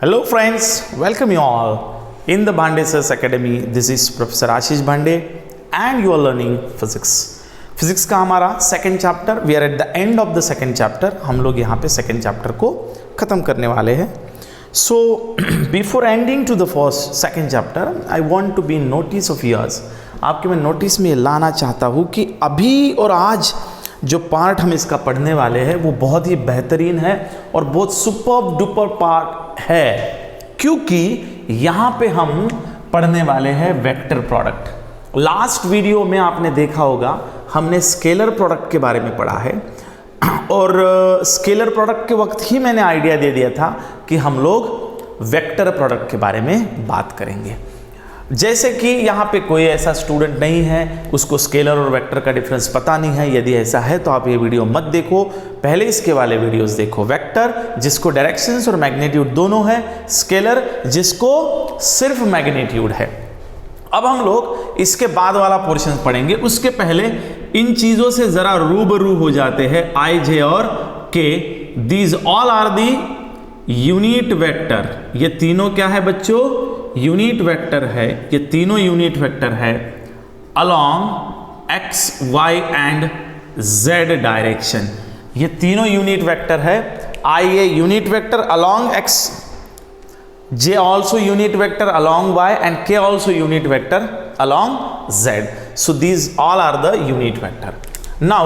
Hello friends, welcome you all in the Bhande Sir's Academy. This is Professor Ashish Bhande and you are learning physics. Physics का हमारा second chapter, we are at the end of the second chapter. हम लोग यहाँ पे second chapter को ख़त्म करने वाले हैं. So before ending to the first second chapter I want to be notice of yours. आपके मैं नोटिस में लाना चाहता हूँ कि अभी और आज जो पार्ट हम इसका पढ़ने वाले हैं वो बहुत ही बेहतरीन है और बहुत सुपर डुपर पार्ट है, क्योंकि यहाँ पे हम पढ़ने वाले हैं वेक्टर प्रोडक्ट. लास्ट वीडियो में आपने देखा होगा हमने स्केलर प्रोडक्ट के बारे में पढ़ा है और स्केलर प्रोडक्ट के वक्त ही मैंने आइडिया दे दिया था कि हम लोग वेक्टर प्रोडक्ट के बारे में बात करेंगे. जैसे कि यहाँ पे कोई ऐसा स्टूडेंट नहीं है उसको स्केलर और वेक्टर का डिफरेंस पता नहीं है. यदि ऐसा है तो आप ये वीडियो मत देखो, पहले इसके वाले वीडियोस देखो. वेक्टर जिसको डायरेक्शंस और मैग्नीट्यूड दोनों है, स्केलर जिसको सिर्फ मैग्नीट्यूड है. अब हम लोग इसके बाद वाला पोर्शन पढ़ेंगे. उसके पहले इन चीज़ों से ज़रा रूबरू हो जाते हैं. आई, जे और K, these all are the unit vector. ये तीनों क्या है बच्चों? यूनिट वेक्टर है. ये तीनों यूनिट वेक्टर है along x, y and z direction. ये तीनों यूनिट वेक्टर है. I a unit vector along x, J also unit vector along y and K also unit vector along z. So these all are the unit vector. Now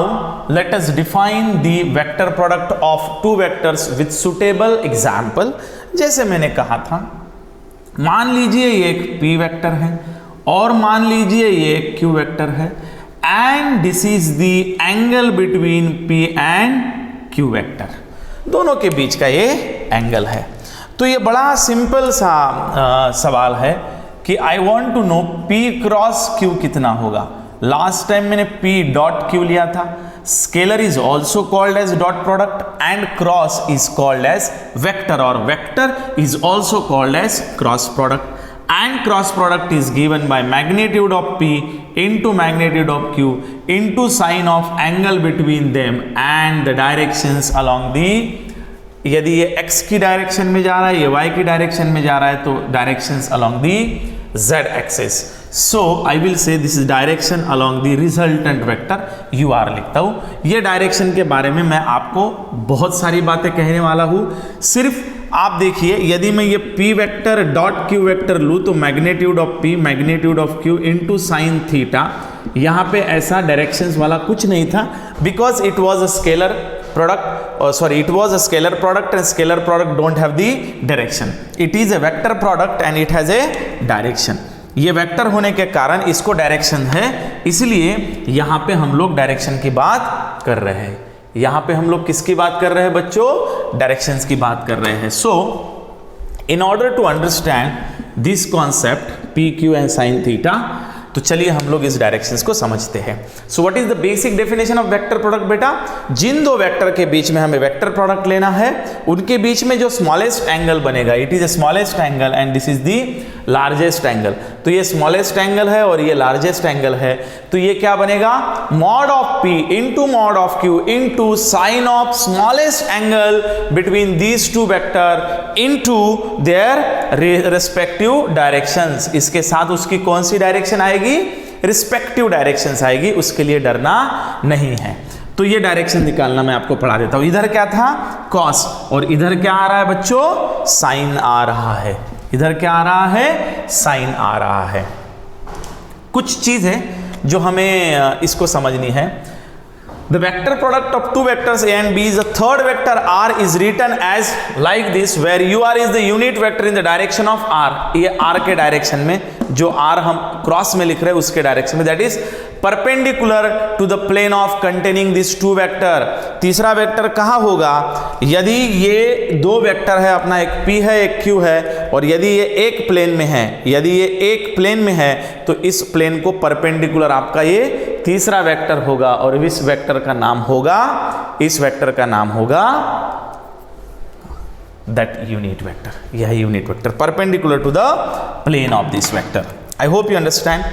let us define the vector product of two vectors with suitable example. जैसे मैंने कहा था, मान लीजिए ये एक P vector है और मान लीजिए ये एक Q वेक्टर है and this is the angle between P and Q vector. दोनों के बीच का ये एंगल है. तो ये बड़ा सिंपल सा सवाल है कि I want to know P cross Q कितना होगा. लास्ट टाइम मैंने P डॉट Q लिया था. Scalar is also called as dot product and cross is called as vector, और vector is also called as cross product. And cross product is given by magnitude of P into magnitude of Q into sine of angle between them and the directions along the. यदि ये x की direction में जा रहा है, ये y की direction में जा रहा है, तो directions along the z axis. So I will say this is direction along the resultant vector UR लिखता हूँ. ये डायरेक्शन के बारे में मैं आपको बहुत सारी बातें कहने वाला हूँ. सिर्फ आप देखिए, यदि मैं ये P vector dot Q vector लूँ तो magnitude of P magnitude of Q into sine theta. यहाँ पे ऐसा डायरेक्शंस वाला कुछ नहीं था because it was a scalar product, sorry, it was a scalar product and scalar product don't have the direction. It is a vector product and it has a direction. ये vector होने के कारण इसको direction है, इसलिए यहाँ पे हम लोग डायरेक्शन की बात कर रहे हैं. यहाँ पे हम लोग किसकी बात कर रहे हैं बच्चों? डायरेक्शंस की बात कर रहे हैं. सो in order to understand this concept P, Q and sin theta, तो चलिए हम लोग इस डायरेक्शंस को समझते हैं. So what is the basic definition of vector product बेटा? जिन दो वेक्टर के बीच में हमें वेक्टर प्रोडक्ट लेना है, उनके बीच में जो स्मॉलेस्ट एंगल बनेगा, it is a smallest angle and this is the largest angle. तो ये स्मॉलेस्ट एंगल है और ये लार्जेस्ट एंगल है, तो ये क्या बनेगा? Mod of P into mod of Q into sine of smallest angle between these two vector into their respective directions. इसके साथ उसकी कौन सी डायरेक्शन आएगी? रिस्पेक्टिव डायरेक्शंस आएगी. उसके लिए डरना नहीं है. तो ये डायरेक्शन निकालना मैं आपको पढ़ा देता हूं. इधर क्या था? कॉस, और इधर क्या आ रहा है बच्चों? साइन आ रहा है. इधर क्या आ रहा है? साइन आ रहा है. कुछ चीजें जो हमें इसको समझनी है. The vector product of two vectors A and B is the third vector R is written as like this, where UR is the unit vector in the direction of R. ये R के direction में, जो R हम cross में लिख रहे हैं उसके डायरेक्शन में, that is perpendicular to the plane of containing these two vector. तीसरा वेक्टर कहाँ होगा? यदि ये दो वेक्टर है अपना, एक P है एक Q है, और यदि ये एक प्लेन में है, यदि ये एक प्लेन में है तो इस प्लेन को परपेंडिकुलर आपका ये तीसरा वेक्टर होगा, और इस वेक्टर का नाम होगा, इस वेक्टर का नाम होगा दैट यूनिट वेक्टर. यह unit vector perpendicular to the plane of this vector. I hope you understand.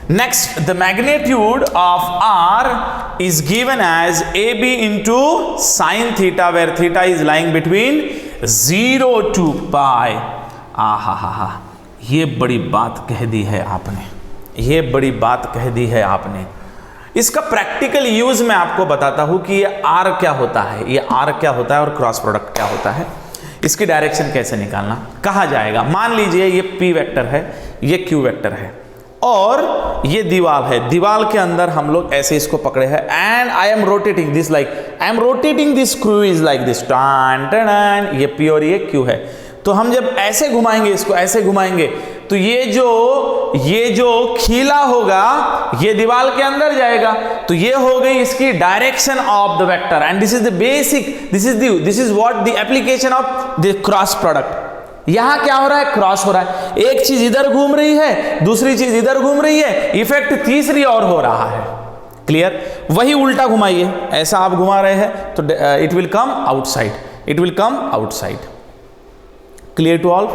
Next, the magnitude of R is given as AB into sin theta, where theta is lying between 0 to पाई। हा, ये बड़ी बात कह दी है आपने, ये बड़ी बात कह दी है आपने। इसका प्रैक्टिकल यूज मैं आपको बताता हूं कि ये आर क्या होता है, ये आर क्या होता है और क्रॉस प्रोडक्ट क्या होता है, इसकी डायरेक्शन कैसे निकालना कहा जाएगा। मान लीजिए ये पी वेक्टर है, ये क्यू वेक्टर है और ये दीवार है, दीवार के अंदर हम लोग ऐसे इसको पकड़े हैं and I am rotating this, like I am rotating this screw is like this, ये पी और ये क्यू है। तो हम जब ऐसे घुमाएंगे इसको, ऐसे घुमाएंगे तो ये जो खीला होगा ये दीवार के अंदर जाएगा। तो ये हो गई इसकी direction of the vector and this is the basic, this is what the application of the cross product. यहां क्या हो रहा है, क्रॉस हो रहा है, एक चीज इधर घूम रही है, दूसरी चीज इधर घूम रही है, इफेक्ट तीसरी और हो रहा है। क्लियर? वही उल्टा घुमाइए, ऐसा आप घुमा रहे हैं तो it will come outside, it will come outside. Clear to all?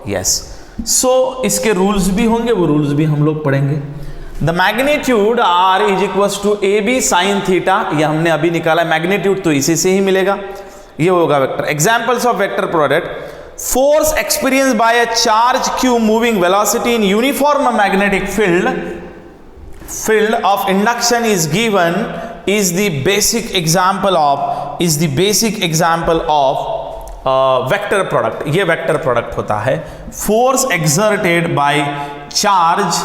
Yes. So इसके रूल्स भी होंगे, वो रूल्स भी हम लोग पढ़ेंगे। The magnitude R is equal to A B sine theta, ये हमने अभी निकाला, मैग्नीट्यूड तो इसी से ही मिलेगा, ये होगा vector. Examples of vector product, force experience by a charge Q moving velocity in uniform magnetic field of induction is given is the basic example of vector product. ये वेक्टर प्रोडक्ट होता है, force exerted by charge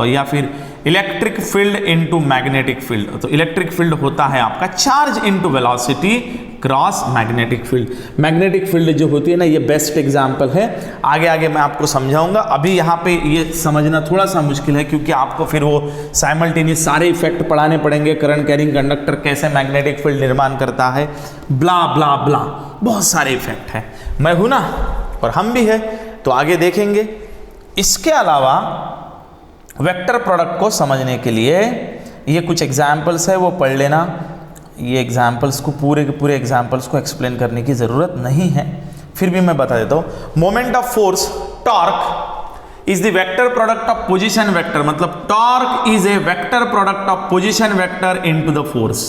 या फिर electric field into magnetic field. तो electric field होता है आपका charge into velocity cross magnetic field. Magnetic field जो होती है ना, ये बेस्ट एग्जांपल है, आगे आगे मैं आपको समझाऊंगा। अभी यहाँ पे ये समझना थोड़ा सा मुश्किल है क्योंकि आपको फिर वो साइमल्टेनियस सारे इफेक्ट पढ़ाने पड़ेंगे, करंट कैरिंग कंडक्टर कैसे मैग्नेटिक फील्ड निर्माण करता है, ब्ला ब्ला ब्ला, बहुत सारे इफेक्ट हैं। मैं हूं ना और हम भी है, तो आगे देखेंगे। इसके अलावा वेक्टर प्रोडक्ट को समझने के लिए ये कुछ एग्जाम्पल्स है, वो पढ़ लेना। ये एग्जाम्पल्स को पूरे के पूरे एग्जाम्पल्स को एक्सप्लेन करने की ज़रूरत नहीं है, फिर भी मैं बता देता हूँ। Moment of force torque is the vector product of position vector, मतलब torque is a vector product of position vector into the force.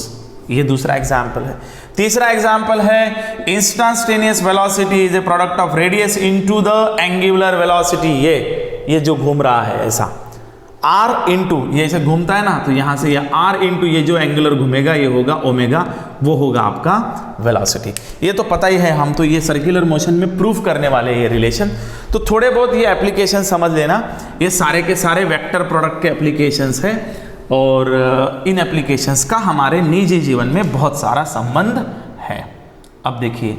ये दूसरा एग्जाम्पल है। तीसरा एग्जाम्पल है instantaneous velocity is a product of radius into the angular velocity. ये जो घूम रहा है ऐसा आर इंटू, ये ऐसे घूमता है ना, तो यहां से ये आर इंटू ये जो एंगुलर घूमेगा ये होगा ओमेगा, वो होगा आपका वेलोसिटी। ये तो पता ही है, हम तो ये सर्कुलर मोशन में प्रूफ करने वाले हैं ये रिलेशन। तो थोड़े बहुत ये एप्लीकेशन समझ लेना, ये सारे के सारे वेक्टर प्रोडक्ट के एप्लीकेशंस हैं और इन एप्लीकेशंस का हमारे निजी जीवन में बहुत सारा संबंध है। अब देखिए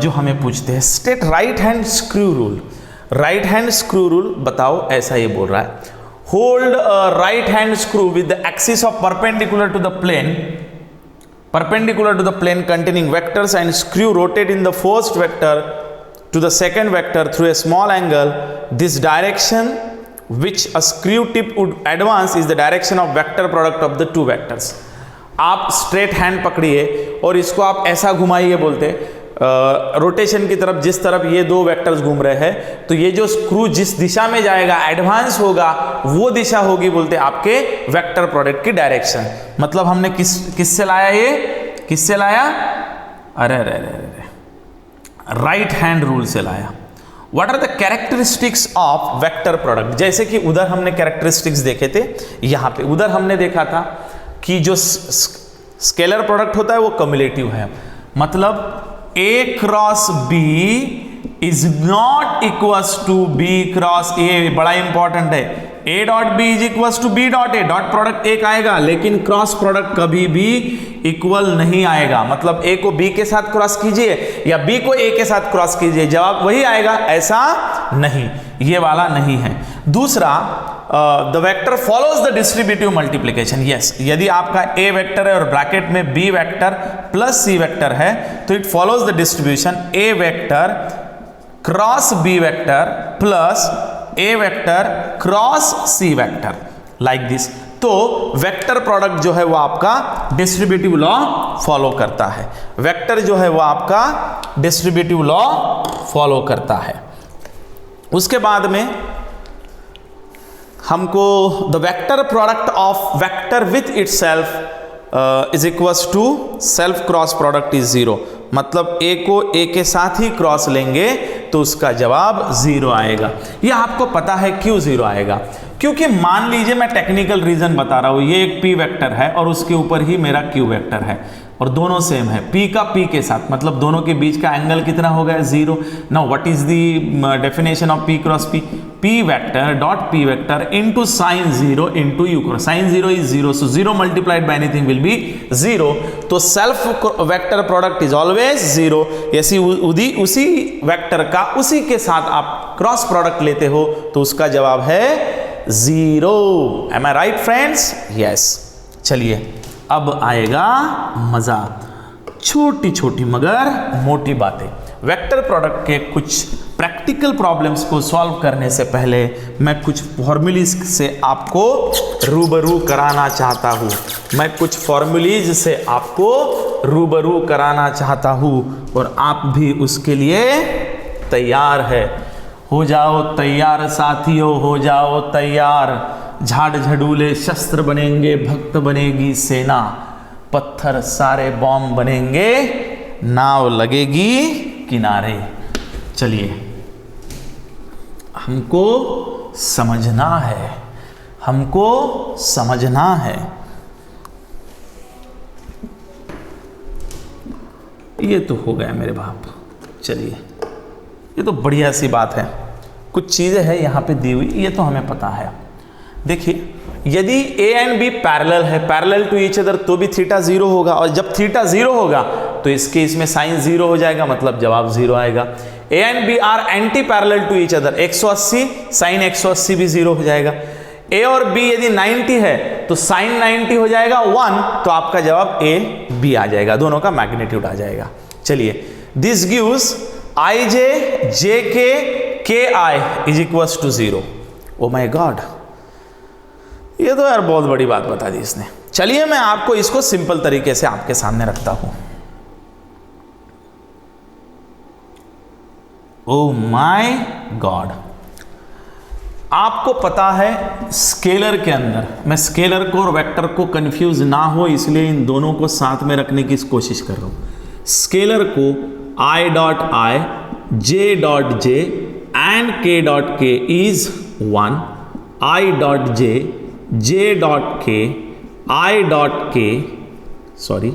जो हमें पूछते हैं, state right hand screw rule. Right hand screw rule बताओ, ऐसा ये बोल रहा है, hold a right hand screw with the axis of perpendicular to the plane containing vectors and screw rotate in the first vector to the second vector through a small angle. This direction which a screw tip would advance is the direction of vector product of the two vectors. आप straight hand पकड़िए और इसको आप ऐसा घुमाइए, बोलते rotation की तरफ, जिस तरफ ये दो वेक्टर्स घूम रहे हैं, तो ये जो स्क्रू जिस दिशा में जाएगा, एडवांस होगा, वो दिशा होगी बोलते आपके वेक्टर प्रोडक्ट की डायरेक्शन। मतलब हमने किससे लाया, ये किससे लाया, अरे राइट हैंड रूल से लाया। What are the characteristics of vector product? जैसे कि उधर हमने कैरेक्टरिस्टिक्स देखे थे, यहाँ पे उधर हमने देखा था कि जो स्केलर प्रोडक्ट होता है वो कम्युलेटिव है, मतलब A cross B is not equals to B cross A। बड़ा इंपॉर्टेंट है, A dot B is equals to B dot A। Dot product एक आएगा लेकिन क्रॉस प्रोडक्ट कभी भी इक्वल नहीं आएगा। मतलब A को B के साथ क्रॉस कीजिए या B को A के साथ क्रॉस कीजिए, जवाब वही आएगा, ऐसा नहीं, ये वाला नहीं है। दूसरा, the vector follows the distributive multiplication. Yes, यदि आपका A वेक्टर है और ब्रैकेट में B vector plus C vector है तो it follows the distribution A vector cross B vector plus A vector cross C vector, like this. तो vector product जो है वो आपका डिस्ट्रीब्यूटिव लॉ फॉलो करता है, वेक्टर जो है वो आपका डिस्ट्रीब्यूटिव लॉ फॉलो करता है। उसके बाद में हमको the vector product of vector with itself is equals to self cross product is 0। मतलब ए को ए के साथ ही क्रॉस लेंगे तो उसका जवाब 0 आएगा। ये आपको पता है क्यों 0 आएगा, क्योंकि मान लीजिए मैं टेक्निकल रीजन बता रहा हूं, ये एक p वेक्टर है और उसके ऊपर ही मेरा q वेक्टर है और दोनों सेम है, p का p के साथ, मतलब दोनों के बीच का एंगल कितना हो गया 0। Now what is the definition of p cross p? p vector dot p vector into sine 0 into u cross, sine 0 is 0, so 0 multiplied by anything will be 0, तो self vector product is always 0। ऐसी उसी vector का उसी के साथ आप cross product लेते हो तो उसका जवाब है 0। M I right friends? Yes. चलिए अब आएगा मजा, छोटी छोटी मगर मोटी बातें। वेक्टर प्रोडक्ट के कुछ प्रैक्टिकल प्रॉब्लम्स को सॉल्व करने से पहले मैं कुछ फॉर्मूलीज से आपको रूबरू कराना चाहता हूँ। मैं कुछ फॉर्मूलीज से आपको रूबरू कराना चाहता हूँ और आप भी उसके लिए तैयार है। हो जाओ तैयार साथियों, हो जाओ तैयार। झाड़ झड़ूले शस्त्र बनेंगे, भक्त बनेगी सेना, पत्थर सारे बॉम्ब बनेंगे, नाव लगेगी किनारे। चलिए हमको समझना है, हमको समझना है। ये तो हो गया मेरे बाप। चलिए ये तो बढ़िया सी बात है, कुछ चीजें हैं यहाँ पे दी हुई, ये तो हमें पता है। देखिए यदि a एंड b पैरेलल है, पैरेलल टू ईच अदर, तो भी थीटा 0 होगा, और जब थीटा 0 होगा तो इसके इसमें साइन 0 हो जाएगा, मतलब जवाब 0 आएगा। a and b are antiparallel to each other, 180 sine 180 भी 0 हो जाएगा। a और b यदि 90 है तो साइन 90 हो जाएगा 1, तो आपका जवाब a b आ जाएगा, दोनों का मैग्नीट्यूड आ जाएगा। चलिए this gives ij jk ki is equals to 0। Oh my god, ये तो यार बहुत बड़ी बात बता दी इसने। चलिए मैं आपको इसको सिंपल तरीके से आपके सामने रखता हूं। ओ माय गॉड, आपको पता है स्केलर के अंदर, मैं स्केलर को और वेक्टर को कंफ्यूज ना हो इसलिए इन दोनों को साथ में रखने की कोशिश कर रहा हूं। स्केलर को i dot i, j dot j and k dot k is 1, i dot j, j dot k, i dot k, sorry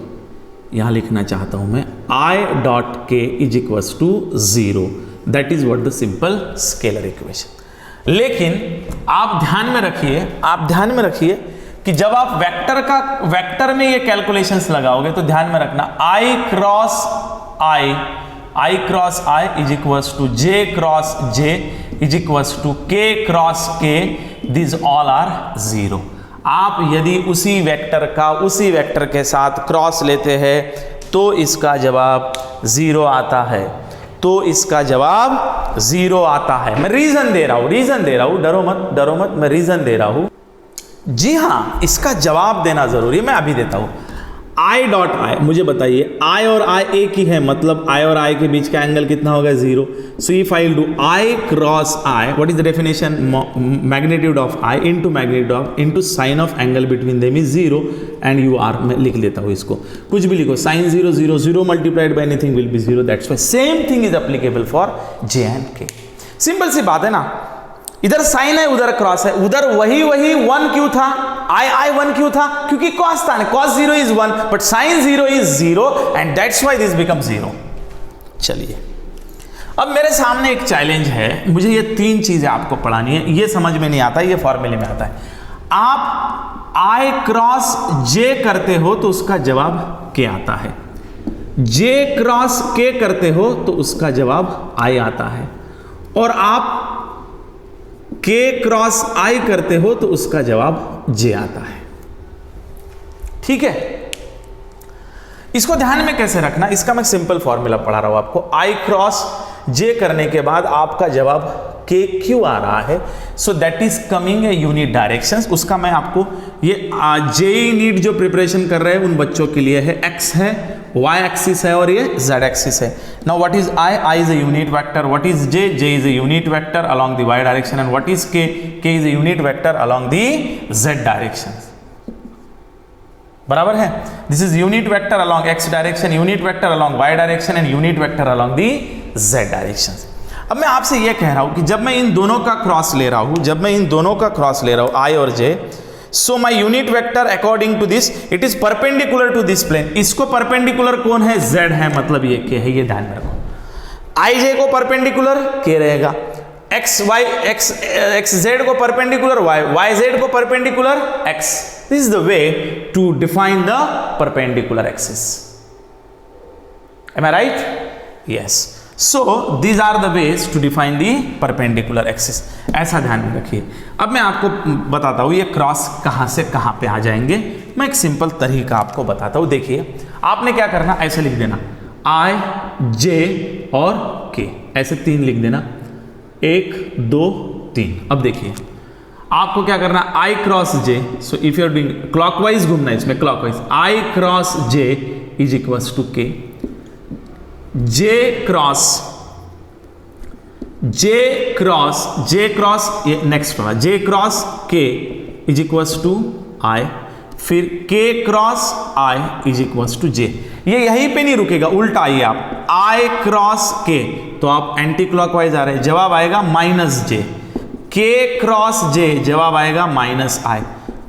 यहां लिखना चाहता हूं मैं, i dot k is equals to 0। That is what the simple scalar equation. लेकिन आप ध्यान में रखिए, आप ध्यान में रखिए कि जब आप वेक्टर में ये कैलकुलेशंस लगाओगे तो ध्यान में रखना i cross i is equals to j cross j is equals to k cross k, this all are 0। आप यदि उसी वेक्टर के साथ क्रॉस लेते हैं तो इसका जवाब 0 आता है, तो इसका जवाब 0 आता है। मैं रीजन दे रहा हूं, डरो मत, मैं रीजन दे रहा हूं। जी हां, इसका जवाब देना जरूरी है, मैं अभी देता हूं। i डॉट i, मुझे बताइए i और i एक ही है, मतलब i और i के बीच का एंगल कितना होगा 0। So if I do i cross i, what is the definition? Magnitude of i into magnitude of into sine of angle between them is 0 and you are. मैं लिख लेता हूं इसको, कुछ भी लिखो, sine 0 0 0 multiplied by anything will be 0। That's why same thing is applicable for j and k। Simple सी बात है ना, इधर साइन है उधर क्रॉस है, उधर वही 1 क्यों था, I 1 क्यों था? क्योंकि cos था, cos 0 is 1 but sin 0 is 0 and that's why this become 0। चलिए अब मेरे सामने एक चैलेंज है, मुझे ये 3 चीजें आपको पढ़ानी है। ये समझ में नहीं आता, ये फॉर्मूले में आता है। आप I क्रॉस J करते हो तो उसका जवाब K आता है, J क्रॉस K करते हो तो उसका जवाब I आता है, और आप K क्रॉस I करते हो तो उसका जवाब J आता है। ठीक है, इसको ध्यान में कैसे रखना, इसका मैं सिंपल फॉर्मूला पढ़ा रहा हूं आपको। I क्रॉस J करने के बाद आपका जवाब K क्यों आ रहा है? So that is coming a unit directions. उसका मैं आपको ये JEE नीट जो प्रिपरेशन कर रहे हैं उन बच्चों के लिए है, X है, Y एक्सिस है और ये Z एक्सिस है। Now what is I is a unit vector, what is J is a unit vector along the Y direction, and what is K is a unit vector along the Z direction. बराबर है। This is unit vector along X direction, unit vector along Y direction and unit vector along the Z direction. अब मैं आपसे यह कह रहा हूं कि जब मैं इन दोनों का क्रॉस ले रहा हूं, आई और j, so my unit vector according to this it is perpendicular to this plane. इसको परपेंडिकुलर कौन है? जेड है, मतलब ये के है, ये ध्यान में रखो। आई जे को परपेंडिकुलर के रहेगा, एक्स जेड को परपेंडिकुलर वाई जेड को perpendicular X. This is the way to define the perpendicular axis. Am I right? Yes. So these are the ways to define the perpendicular axis. ऐसा ध्यान में रखिए। अब मैं आपको बताता हूं ये क्रॉस कहां से कहां पे आ जाएंगे। मैं एक सिंपल तरीका आपको बताता हूं। देखिए, आपने क्या करना, ऐसे लिख देना आई जे और के, ऐसे 3 लिख देना, 1 2 3। अब देखिए आपको क्या करना, i cross j, so if you are doing clockwise घूमना है इसमें, clockwise i cross j is equals to k, j cross ये नेक्स्ट वाला, j cross k is equals to i, फिर k cross i is equals to j. ये यहीं पे नहीं रुकेगा, उल्टा आइए आप, आई क्रॉस के, तो आप एंटी क्लॉकवाइज आ रहे हैं, जवाब आएगा माइनस जे। के क्रॉस जे, जवाब आएगा माइनस आई।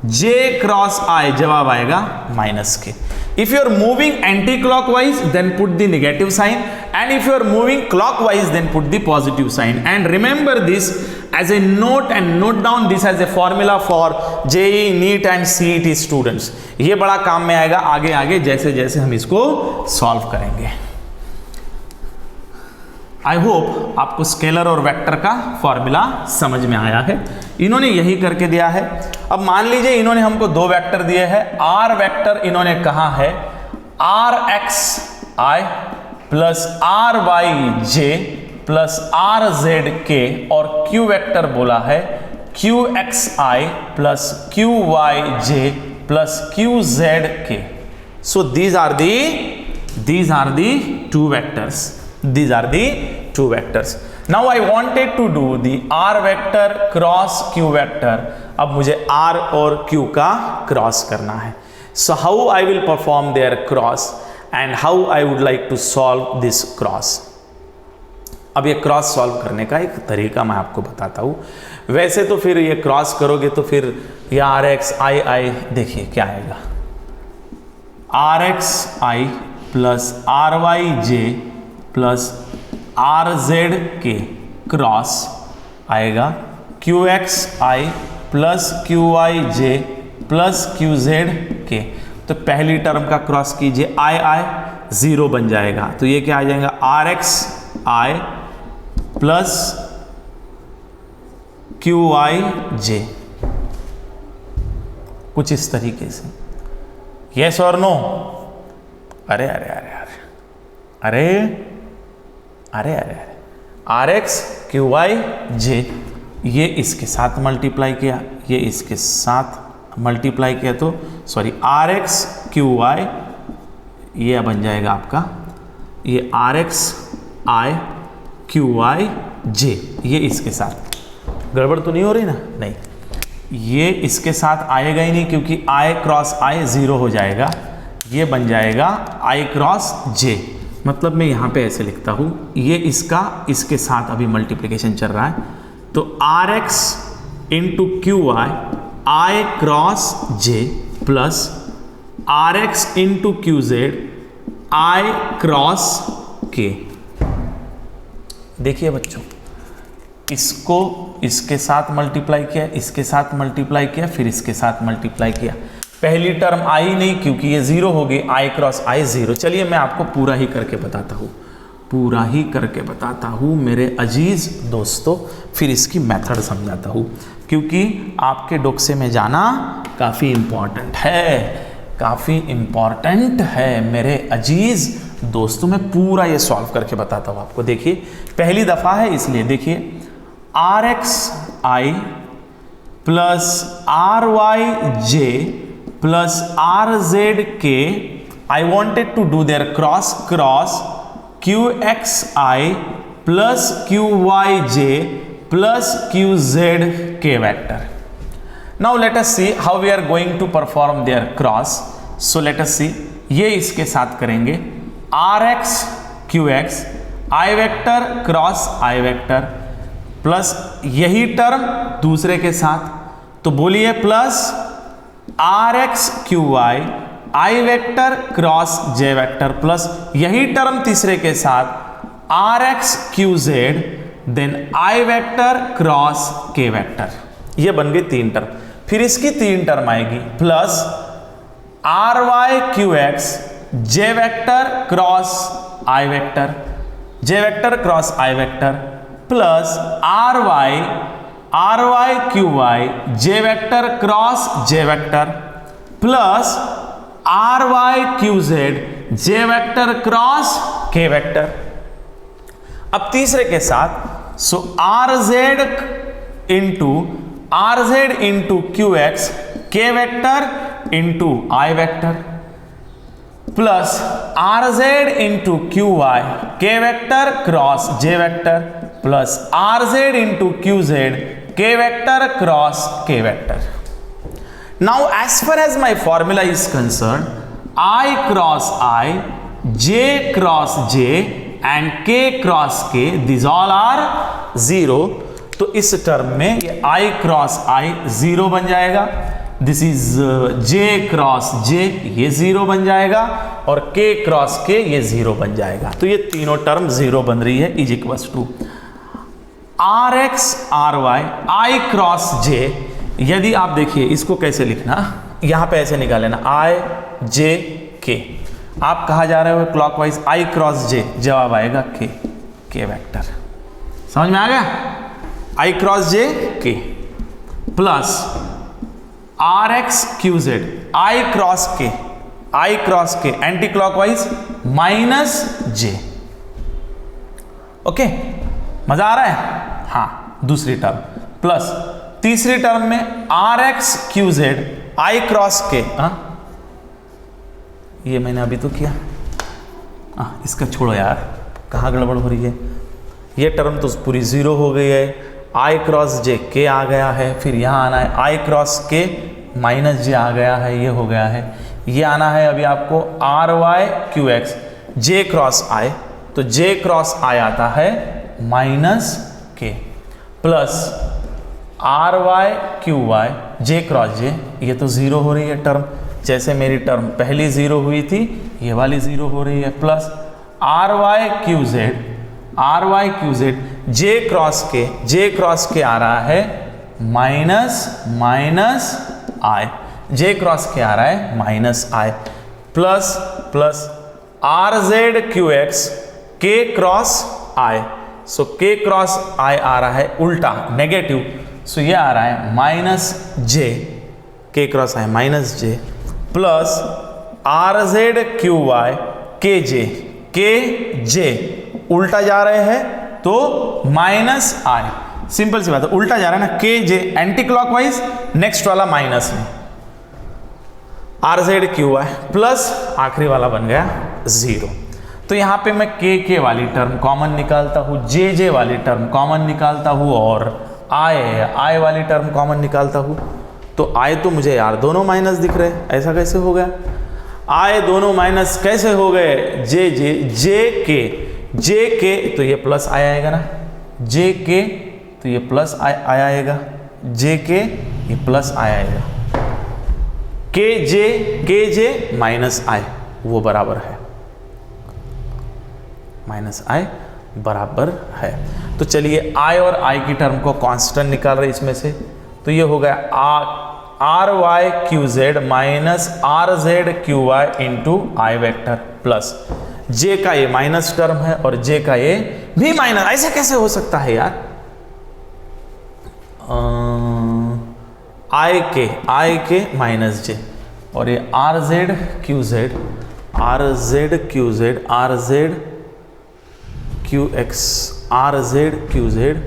जे क्रॉस आई, जवाब आएगा माइनस के। If you are moving anti-clockwise, then put the negative sign, and if you are moving clockwise, then put the positive sign. And remember this as a note and note down this as a formula for JEE, NEET and CET students. ये बड़ा काम में आएगा आगे आगे जैसे जैसे हम इसको सॉल्व करेंगे। आई होप आपको स्केलर और वेक्टर का फॉर्मूला समझ में आया है। इन्होंने यही करके दिया है। अब मान लीजिए इन्होंने हमको 2 वेक्टर दिए हैं। आर वेक्टर इन्होंने कहा है R X I plus R Y J plus R Z K, और क्यू वेक्टर बोला है Q X I plus Q Y J plus Q Z K. So these are the 2 vectors. These are the 2 vectors. Now I wanted to do the r vector cross q vector. अब मुझे r और q का cross करना है। So how I will perform their cross and how I would like to solve this cross. अब ये cross solve करने का एक तरीका मैं आपको बताता हूँ। वैसे तो फिर ये क्रॉस करोगे तो फिर ये आर एक्स आई आई, देखिए क्या आएगा, R X I plus R Y J plus R Z K cross आएगा Q X I plus Q Y J plus Q Z K. तो पहली टर्म का क्रॉस कीजिए, आई आई 0 बन जाएगा, तो ये क्या आ जाएगा, R X I plus Q Y J, कुछ इस तरीके से। यस और नो? अरे अरे अरे अरे अरे अरे अरे अरे, are X Q Y J, ये इसके साथ मल्टीप्लाई किया, ये इसके साथ मल्टीप्लाई किया, तो sorry R X Q Y ये बन जाएगा आपका, ये R X I Q Y J, ये इसके साथ। गड़बड़ तो नहीं हो रही ना? नहीं, ये इसके साथ आएगा ही नहीं क्योंकि आई क्रॉस आई 0 हो जाएगा, ये बन जाएगा आई क्रॉस जे। मतलब मैं यहाँ पे ऐसे लिखता हूँ, ये इसके साथ अभी मल्टीप्लिकेशन चल रहा है, तो R X into Q Y I cross J plus R X into Q Z I cross K. देखिए बच्चों, इसको इसके साथ मल्टीप्लाई किया, इसके साथ मल्टीप्लाई किया, फिर इसके साथ मल्टीप्लाई किया। पहली टर्म आई नहीं क्योंकि ये 0 हो गई, आई क्रॉस आई 0। चलिए मैं आपको पूरा ही करके बताता हूँ मेरे अजीज दोस्तों, फिर इसकी मेथड समझाता हूँ, क्योंकि आपके डोक्से में जाना काफ़ी इम्पॉर्टेंट है मेरे अजीज दोस्तों। मैं पूरा ये सॉल्व करके बताता हूँ आपको। देखिए पहली दफ़ा है इसलिए देखिए, R X I plus R Y J plus R Z K, I wanted to do their cross Q X I plus Q Y J plus Q Z K vector. Now let us see how we are going to perform their cross. So let us see, ये इसके साथ करेंगे R X Q X I vector cross I vector plus यही term दूसरे के साथ, तो बोलिए plus R X Q Y I vector cross J vector plus यही टर्म तीसरे के साथ R X Q Z then I vector cross K vector. ये बन गई 3 टर्म। फिर इसकी 3 टर्म आएगी plus R Y Q X J vector cross I vector, J vector cross I vector plus R Y Q Y J vector cross J vector plus R Y Q Z J vector cross K vector. अब तीसरे के साथ so R Z into Q X K vector into I vector plus R Z into Q Y K vector cross J vector plus R Z into Q Z K vector cross K vector. Now as far as my formula is concern, I cross I, J cross J and K cross K, these all are 0। तो इस term में ये I cross I 0 बन जाएगा, this is J cross J ये 0 बन जाएगा और K cross K ये 0 बन जाएगा। तो ये तीनों टर्म 0 बन रही है is equals to R X R Y I cross J. यदि आप देखिए इसको कैसे लिखना, यहां पे ऐसे निकाल लेना आई जे के, आप कहा जा रहे हो क्लॉकवाइज आई क्रॉस जे, जवाब आएगा के वेक्टर। समझ में आ गया? आई cross J K plus R X Q Z I cross K anticlockwise minus J. Okay, मजा आ रहा है? हाँ, दूसरी टर्म प्लस तीसरी टर्म में R X Q Z I cross K, ये मैंने अभी तो किया, इसका छोड़ो यार, कहाँ गड़बड़ हो रही है। ये टर्म तो पूरी 0 हो गई है, आई क्रॉस जे के आ गया है, फिर यहाँ आना है आई क्रॉस के माइनस जे आ गया है, ये हो गया है। ये आना है अभी आपको R Y Q X J cross I, तो जे क्रॉस आई आता है minus K plus R Y Q Y J cross J, ये तो 0 हो रही है टर्म, जैसे मेरी टर्म पहली 0 हुई थी ये वाली 0 हो रही है plus R Y Q Z J cross K आ रहा है माइनस आई, जे क्रॉस के आ रहा है minus I plus R Z Q X K cross I, so K cross आई आ रहा है उल्टा नेगेटिव, सो ये आ रहा है minus J, K cross I minus J plus R Z Q Y K J उल्टा जा रहे हैं तो माइनस आई, सिंपल सी बात है, उल्टा जा रहा है ना, K J anticlockwise, next वाला माइनस में R Z Q Y plus आखिरी वाला बन गया 0। तो यहां पे मैं के वाली टर्म कॉमन निकालता हूं, जे वाली टर्म कॉमन निकालता हूं और आई वाली टर्म कॉमन निकालता हूं। तो आई तो मुझे यार दोनों माइनस दिख रहे, ऐसा कैसे हो गया? आई दोनों माइनस कैसे हो गए? जे के तो ये प्लस आई आएगा ना, जे के तो ये प्लस आई आएगा, जे के ये प्लस आई आएगा, के जे माइनस आई वो बराबर है, माइनस आई बराबर है। तो चलिए आई और आई की टर्म को कांस्टेंट निकाल रहे इसमें से, तो ये हो गया R Y Q Z minus R Z Q Y into I vector plus J का ये माइनस टर्म है और जे का ये भी माइनस, ऐसा कैसे हो सकता है यार? आई के माइनस जे और ये R Z Q Z Q X R Z Q Z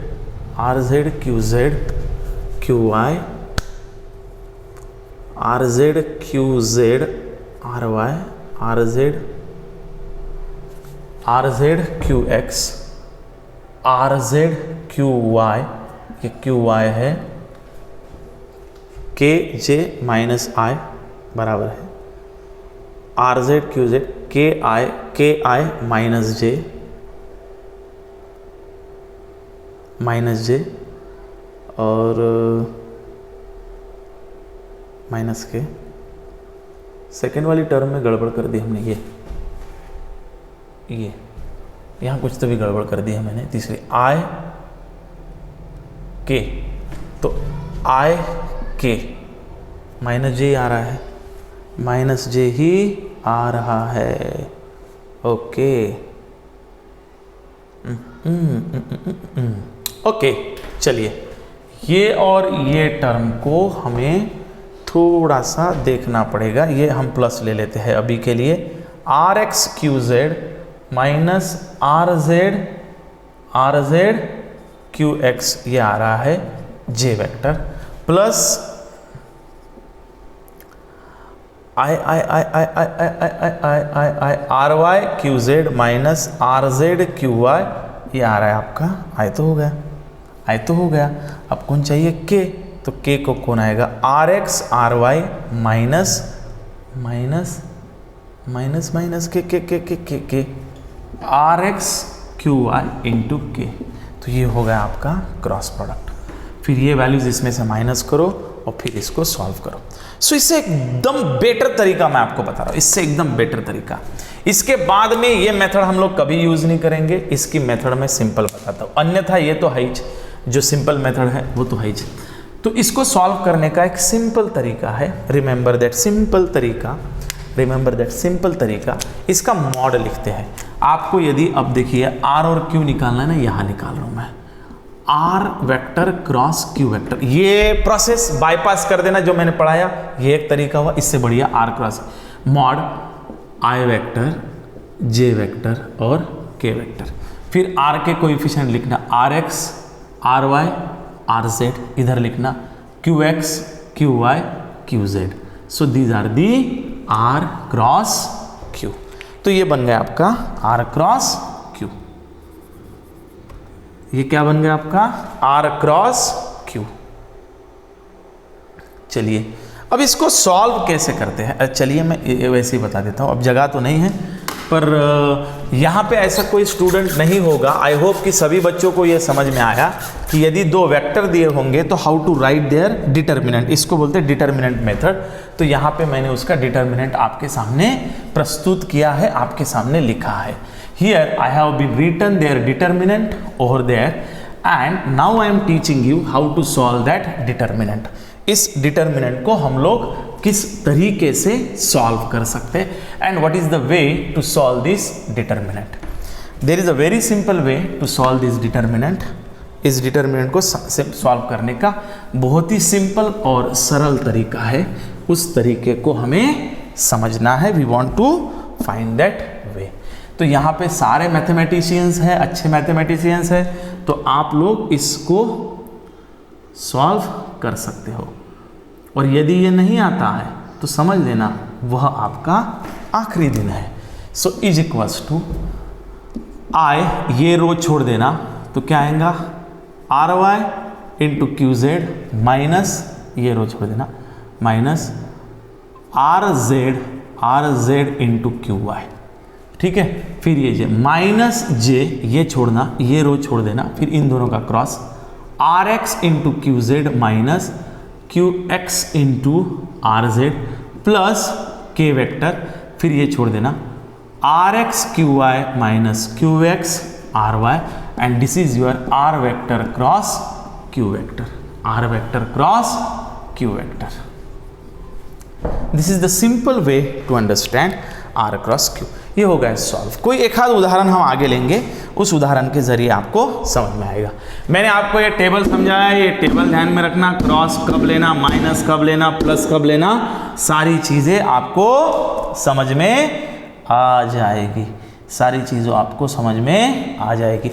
Q Y R Z Q Z R Y R Z Q X R Z Q Y, ये क्यू वाई है, के जे minus आई बराबर है are Z Q Z K I minus J और minus के, second वाली term में गड़बड़ कर दी हमने, ये यहाँ कुछ तो भी गड़बड़ कर दी है मैंने। तीसरी आई के, तो आई के माइनस जे आ रहा है, माइनस जे ही आ रहा है। ओके ओके, चलिए ये और ये टर्म को हमें थोड़ा सा देखना पड़ेगा। ये हम प्लस ले लेते हैं अभी के लिए। R X Q Z minus R Z Q X, ये आ रहा है J vector, plus I R Y Q Z minus R Z Q Y, ये आ रहा है आपका, आई तो हो गया। अब कौन चाहिए? के, तो के को कौन आएगा? R X R Y minus K R X Q Y into K, तो ये हो गया आपका क्रॉस प्रोडक्ट। फिर ये वैल्यूज इसमें से माइनस करो और फिर इसको सॉल्व करो। सो इससे एकदम बेटर तरीका मैं आपको बता रहा हूँ, इससे एकदम बेटर तरीका। इसके बाद में ये मेथड हम लोग कभी यूज नहीं करेंगे, इसकी मेथड में सिंपल बताता हूँ, अन्यथा ये तो है ही, जो सिंपल मेथड है वो तो है ही। तो इसको सॉल्व करने का एक सिंपल तरीका है, रिमेंबर दैट सिंपल तरीका, इसका मॉड लिखते हैं। आपको यदि अब देखिए आर और क्यू निकालना है ना, यहाँ निकाल रहा हूँ मैं, R vector cross Q vector, ये प्रोसेस बाईपास कर देना जो मैंने पढ़ाया, ये एक तरीका हुआ। इससे बढ़िया R cross mod I vector J vector और के वेक्टर, फिर आर के कोएफिशिएंट लिखना, R X R Y R Z, इधर लिखना Q X Q Y Q Z. So these are the R cross Q. तो ये बन गया आपका आर क्रॉस क्यू, ये क्या बन गया आपका? R cross Q. चलिए अब इसको सॉल्व कैसे करते हैं, चलिए मैं वैसे ही बता देता हूँ। अब जगह तो नहीं है, पर यहाँ पे ऐसा कोई स्टूडेंट नहीं होगा, आई होप कि सभी बच्चों को ये समझ में आया कि यदि दो वेक्टर दिए होंगे तो how to write their determinant, इसको बोलते हैं डिटर्मिनेंट मेथड। तो यहाँ पे मैंने उसका डिटर्मिनेंट आपके सामने प्रस्तुत किया है, आपके सामने लिखा है। Here I have been written their determinant over there and now I am teaching you how to solve that determinant. इस डिटर्मिनेंट को हम लोग किस तरीके से सॉल्व कर सकते हैं, and what is the way to solve this determinant. There is a very simple way to solve this determinant. इस डिटर्मिनेंट को सॉल्व करने का बहुत ही सिंपल और सरल तरीका है, उस तरीके को हमें समझना है। We want to find that way. तो यहाँ पे सारे मैथमेटिशियंस हैं, अच्छे मैथमेटिशियंस हैं, तो आप लोग इसको सॉल्व कर सकते हो। और यदि ये नहीं आता है तो समझ लेना वह आपका आखिरी दिन है। So is equals to I, ये रो छोड़ देना, तो क्या आएगा? R Y into Q Z minus, ये रो छोड़ देना, minus R Z into Q Y. ठीक है, फिर ये जे माइनस जे, ये छोड़ना, ये रो छोड़ देना, फिर इन दोनों का cross, R X into Q Z minus Q X into R Z plus K vector, फिर ये छोड़ देना, R X Q Y minus Q X R Y, and this is your R vector cross Q vector, R vector cross Q vector. This is the simple way to understand R cross Q. ये हो गया solve. कोई एक आध उदाहरण हम आगे लेंगे, उस उदाहरण के जरिए आपको समझ में आएगा। मैंने आपको ये टेबल समझाया, ये टेबल ध्यान में रखना, क्रॉस कब लेना, माइनस कब लेना, प्लस कब लेना, सारी चीज़ें आपको समझ में आ जाएगी, सारी चीज़ों आपको समझ में आ जाएगी।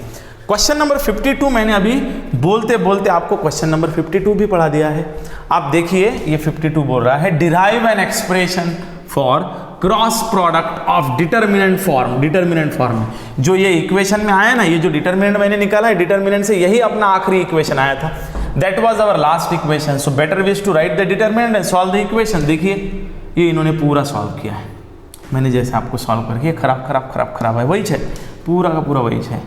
क्वेश्चन नंबर 52 मैंने अभी बोलते बोलते आपको क्वेश्चन नंबर 52 भी पढ़ा दिया है। आप देखिए ये 52 बोल रहा है, derive an expression for cross product of determinant form. Determinant form जो ये इक्वेशन में आया ना, ये जो डिटर्मिनेंट मैंने निकाला है, डिटर्मिनेंट से यही अपना आखिरी इक्वेशन आया था, that was our last equation. So better was to write the determinant and solve the equation. देखिए ये इन्होंने पूरा सॉल्व किया है, मैंने जैसे आपको सॉल्व करके खराब है, वही है पूरा का पूरा वही है।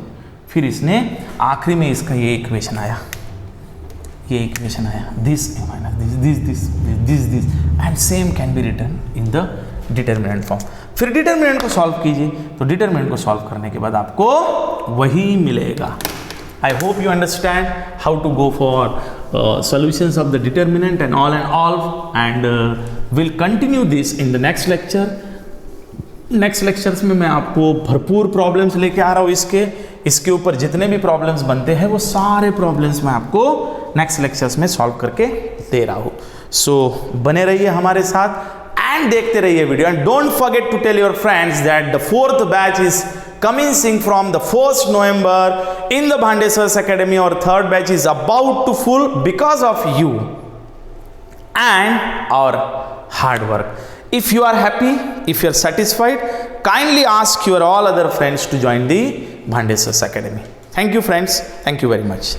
फिर इसने आखिरी में इसका ये इक्वेशन आया, this and same can be written in the determinant form. फिर डिटर्मिनेंट को सॉल्व कीजिए, तो डिटर्मिनेंट को सॉल्व करने के बाद आपको वही मिलेगा। I hope you understand how to go for solutions of the determinant and all, and we'll continue this in the next lecture. Next lectures में मैं आपको भरपूर प्रॉब्लम्स लेके आ रहा हूँ। इसके ऊपर जितने भी प्रॉब्लम्स बनते हैं वो सारे प्रॉब्लम्स मैं आपको नेक्स्ट लेक्चर्स में सॉल्व करके दे रहा हूँ। सो बने रहिए हमारे साथ एंड देखते रहिए video, and don't forget to tell your friends that the 4th batch is commencing from the 1st November in the Bhandeswars Academy. Our 3rd batch is about to full because of you and our hard work. If you are happy, if you are satisfied, kindly ask your all other friends to join the Bhandeswars Academy. Thank you friends. Thank you very much.